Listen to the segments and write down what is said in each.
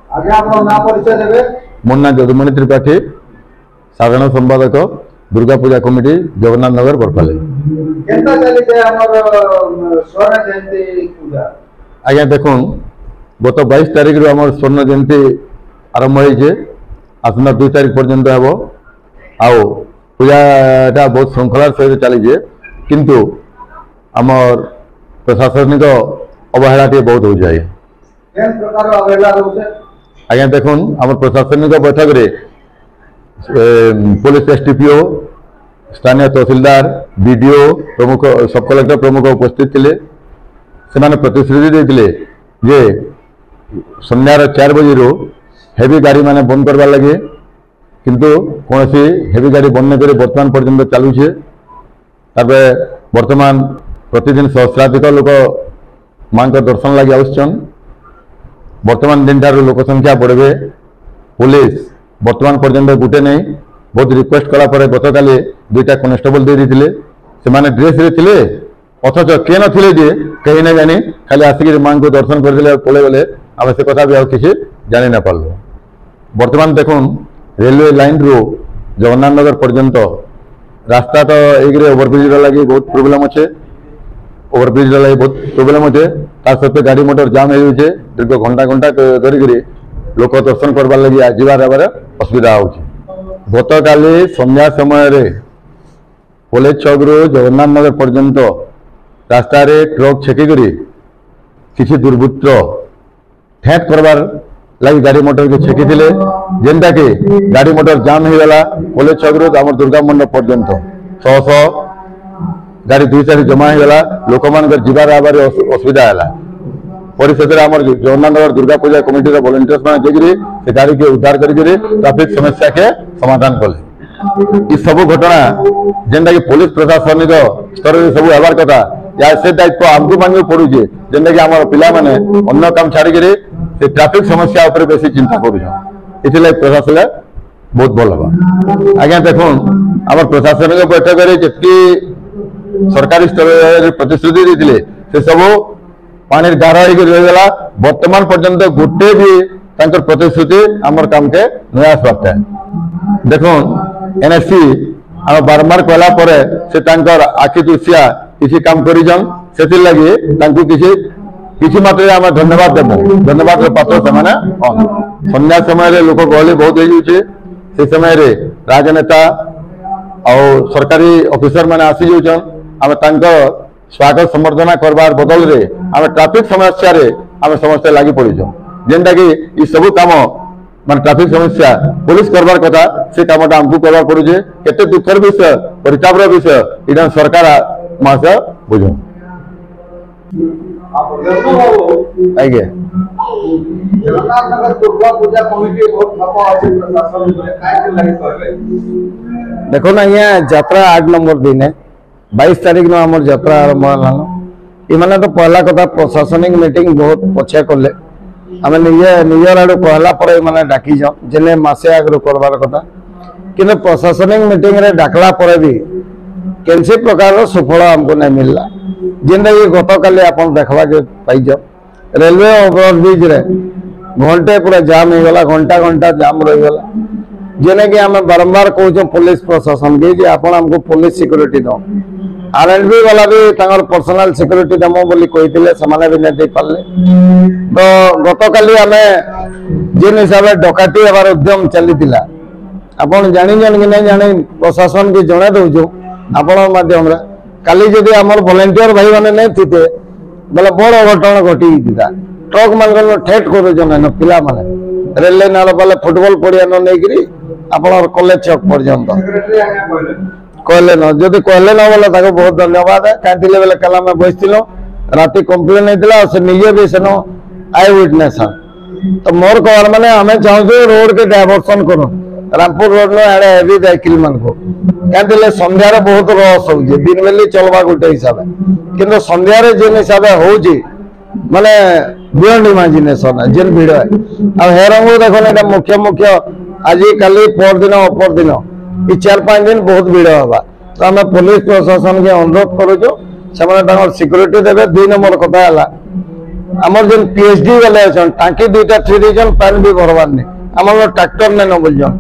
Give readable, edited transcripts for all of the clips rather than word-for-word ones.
आगे आप ना परिचय देबे। मोर ना जदुमणि त्रिपाठी, साधारण संपादक, दुर्गा पूजा कमिटी, जगन्नाथ नगर बरपाली। केनता चली जे हमर स्वर्ण जयंती पूजा। आज्ञा देखुन गत 22 तारिख रु हमर स्वर्ण जयंती आरंभ होइछे, आसना 2 तारिख पर्यंत हेबो। आउ पूजाटा बहुत श्रृंखलार सहित चलीजे, किंतु आमर प्रशासनिक अवहेला बहुत हो जाए। केन प्रकार अवहेला होছে? आज्ञा देखुन आम प्रशासनिक बैठक रे पुलिस एसटीपीओ, स्थानीय तहसीलदार, बीडीओ प्रमुख, सब कलेक्टर प्रमुख उपस्थित थे। से प्रतिश्रुति देते जे संध्यार 4 बजे हेवी गाड़ी माने बंद करवा लगे, किंतु कौन सी हेवी गाड़ी बंद नहीं कर बर्तमान पर्यंत चलुचे। वर्तमान प्रतिदिन सहस्राधिक लोक माँ दर्शन लगे आसान। वर्तमान दिन ठार लोक संख्या बढ़े। पुलिस वर्तमान पर्यंत गुटे नहीं, बहुत रिक्वेस्ट कलापर गत काली 2टा कनेस्टेबल दे देते। से ड्रेस रे थे, अथच किए नथिले जे कहीं ना जानी खाली आसिक माँ को दर्शन करदे पलि गले। आम से कथा भी आ किसी जानी ना पार्लु। वर्तमान देखुन रेलवे लाइन रु जगन्नाथ नगर पर्यंत रास्ता तो एक ओवरब्रिज लगे बहुत प्रोब्लेम अच्छे। ओवरब्रिज लगे बहुत प्रोब्लेम अच्छे। सत्वे गाड़ी मोटर जाम हो दीर्घ घंटा घंटा धरिक लोक दर्शन करवार लगे जीवार असुविधा हो। गत काली संध्या समय कॉलेज छक रु जगन्नाथ नगर पर्यंत रास्ता रे ट्रक छेकिक किसी दुर्बृत्त ठेक करवार लगी गाड़ी मोटर के छेकी जेनटा कि गाड़ी मोटर जाम हो गला। कॉलेज छक रु आम दुर्गा मंडप पर्यंत 100 गाड़ी 2 साइड जमा हो गला। लोक मान जीवार आबार असुविधा है। परिषद आम जगन्नाथ नगर दुर्गा पूजा कमिटी वॉलंटियर्स मैंने जाकि से गाड़ी के उद्धार करके ट्रैफिक समस्या के समाधान कले। ये सब घटना जेनटा कि पुलिस प्रशासनिक स्तर में सब हबार कथा, या से दायित्व आमको मांगे पड़ुचे। जेनटा कि आम पिला माने अन्य काम छाड़ी से ट्रैफिक समस्या उपर बेसी चिंता कर प्रशासन बहुत भल हम। आज्ञा देखुन आम प्रशासनिक बैठक में जी सरकारी स्तर प्रतिश्रुति देते से सब पानी गाढ़ होगा। वर्तमान पर्यंत गोटे भी प्रतिश्रुति आमर काम के नहीं आसपारता है। देखुन एनएससी आम बारंबार कहला से आखि दृष्टिया किसी काम करिजन, से लगी किसी मात्रा आम धन्यवाद देव। धन्यवाद पात्र से संध्या समय लोक गहली बहुत हो समय राजनेता और सरकारी ऑफिसर मैंने आसी जाऊन। आम स्वागत संबर्धना करवार बदल रे आम ट्रैफिक समस्या रे आम समस्या लगी पड़ीछन। जेनटा कि ये सब काम मान ट्रैफिक समस्या पुलिस करवार कथा से कामटा आमको करवार पड़ुचे। केते दुखर विषय, परितापर विषय इधर सरकार मास बुझ। आज्ञा जगन्नाथ नगर दुर्गा पूजा कमिटी बहुत ठप अछि प्रशासन में काय लगे कहले। देखो ना ये यात्रा 8 नंबर दिन है, 22 तारीख न आम यात्रा आरंभ होना। तो पहला कथा प्रशासनिक मीटिंग बहुत पछे कले। आम निजर आड़ कहला डाकी जेने मसे आगे करवार कथा, कि प्रशासनिक मीटिंग रे डाकला पर भी कैसी प्रकार सुफल आमको नहीं मिलला। जेनटा कि गत काली आप देखा पाइज रेलवे ओवरब्रिज रे घंटे पूरा जाम हो गला, घंटा घंटा जाम रहीगला। जेने कि आम बारंबार कहूँ पुलिस प्रशासन के आपण आमको पुलिस सिक्योरिटी दो। आरएनबी वाला भी पर्सनल सिक्योरिटी दमो बोली कहते से भी नहीं दे पारे। तो गत काली आम जिन हिसाब से डकाटी हबार उद्यम चली आपन जानी कि नहीं जानी प्रशासन की जड़े दौचु आपण माध्यम काली जदि आमर वॉलंटियर भाई मैंने नहीं थे बोले बड़ अघटन घटी ट्रक मान ठेट कर पिला माने रेलवे नाल बोले फुटबॉल पड़िया नहीं आपन कॉलेज चौक पर्यंत कहले न जदि कहले न बोले बहुत धन्यवाद है। कहीं बोले कल आम बस राति कंप्लेन होता से निजे भी सेन आई विटनेस। तो मोर कहर माने आम चाहूँ रोड के डायवर्सन कर रामपुर रोड आड़े हेवी साइकिल मान को कहीं संध्यार बहुत रस हो दिन बेली चलवा गोटे हिसाब कि संध्यार जिन हिसाब हो माने बियॉन्ड इमेजिनेशन जेन भिड़ है हेरंग देखो मुख्य मुख्य आज काली पर दिन अपर दिन ये 4-5 दिन बहुत भिड़ हवा। तो आम पुलिस प्रशासन के अनुरोध करुचु से सिक्योरिटी देवे। 2 नंबर कथा आमर जेन पीएचडी वाले अछन टांकी दुईटा थ्री दीजन पानी भी भरवार नहीं आमर ट्रैक्टर ने न बोलजन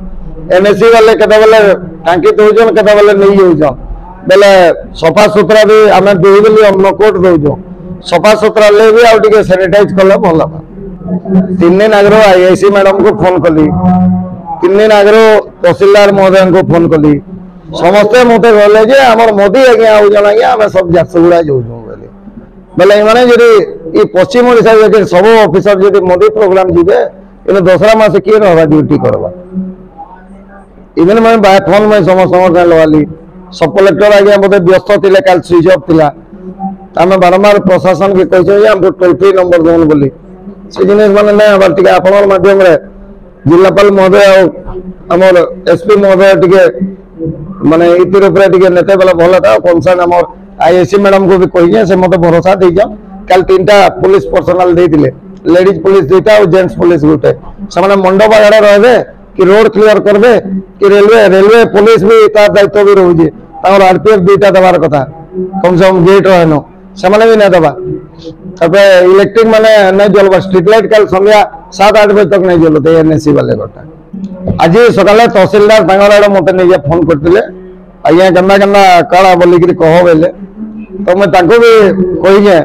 एनएससी वाले केते बेले टांकी दोजन केते बेले नहीं होजन बेले सफा सुतरा भी आमे दुई बेली अन्नकोट दोजो सफा सुतरा ले भी आउ टिके सैनिटाइज करले भला 3 दिन आगरो आईआईसी मैडम को फोन कली 3 दिन आगरो तहसीलदार महोदय को फोन कली समस्ते मते कहले जे हमर मोदी आज्ञा होजन आज्ञा आमे सब जासुगुड़ा जोजो बेले माने जदि ई पश्चिम ओडिशा जे सब ऑफिसर जदि मोदी प्रोग्राम जीवे इने दूसरा मास किए रहबा ड्यूटी करबा इवन मैं बाय फोन में समस्त लगाली सब कलेक्टर आगे मते व्यस्त थिले काल स्विच ऑफ थिला आमे बारंबार प्रशासन के कहछो जे हमको टोल फ्री नंबर दोन बोली से जिनिस माने नै आबार टिके आपनर माध्यम रे जिल्लापाल महोदय हमर एसपी महोदय टिके माने इतिर ऊपर टिके नेते वाला भला था कंसर्न हमर आईएससी मैडम को भी कहिए से मते भरोसा देजा कल 3टा पुलिस पर्सनल देथिले लेडीज पुलिस दुईटा और जेंट्स पुलिस गुटे से माने मंडप आगरे रहबे कि रोड क्लियर करबे कि रेलवे पुलिस भी तार दायित्व भी रहउजे तार आरपीएफ दुईटा देवार कथा कम से कम गेट रहनो से माने भी नै देबा तबे इलेक्ट्रिक माने नै जलबा स्ट्रीट लाइट कल संध्या 7-8 बजे तक नै जलते एनएससी वाले गोटा आज सकाले तहसीलदार तांगराडे मते नै फोन करथिले आज्ञा गंदा गंदा काला बोली कि कह बेले तो मैं ताको भी कही जे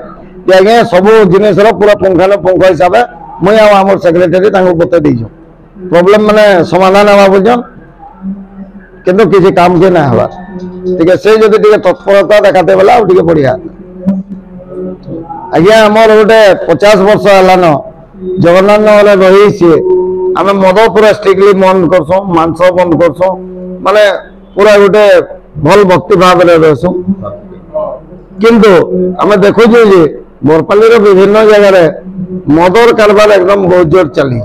आज्ञा सब जिनिस पूरा पुंखानुपुंख हिसाब से मुई आम सेक्रेटरी ताको बते देइछो प्रॉब्लम माने समाधान हवा बोलजन किंतु किसी काम के ना हवा ठीक है से जदि टिके तत्परता देखाते बेला टिके बढ़िया आज्ञा हमर गोटे 50 वर्ष हलान जगन्नाथ नगर रही सी आम मद पूरा स्ट्रिक्टली बंद करसो मांस बंद करसो माने पूरा गोटे भल भक्ति भाव में रहसु किंतु आम देखु जे बरपाली विभिन्न जगह मदर कारबार एकदम बहुत जोर चली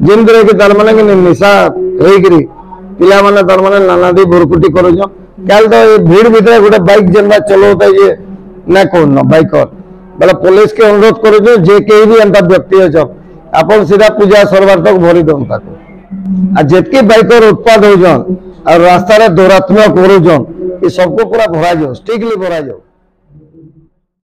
जिनरे कि तार माने कि निशा होइकरी पिला माने तार माने नानादी भुरकुटी करूछ काल तो भीड़ भीतर गोटे बाइक जेनबा चलोता ये ना कोन बाइकर बोले पुलिस के अनुरोध करूछ जे केही भी एंता व्यक्ति अछ अपन सीधा पूजा सरबार तक भरी दन ताको आ जेतकी बाइकर उत्पाद होजन और रास्ता रे दौरात्म्य करूजन ये सबको पूरा भरा जाओ स्ट्रिक्टली भरा जाओ।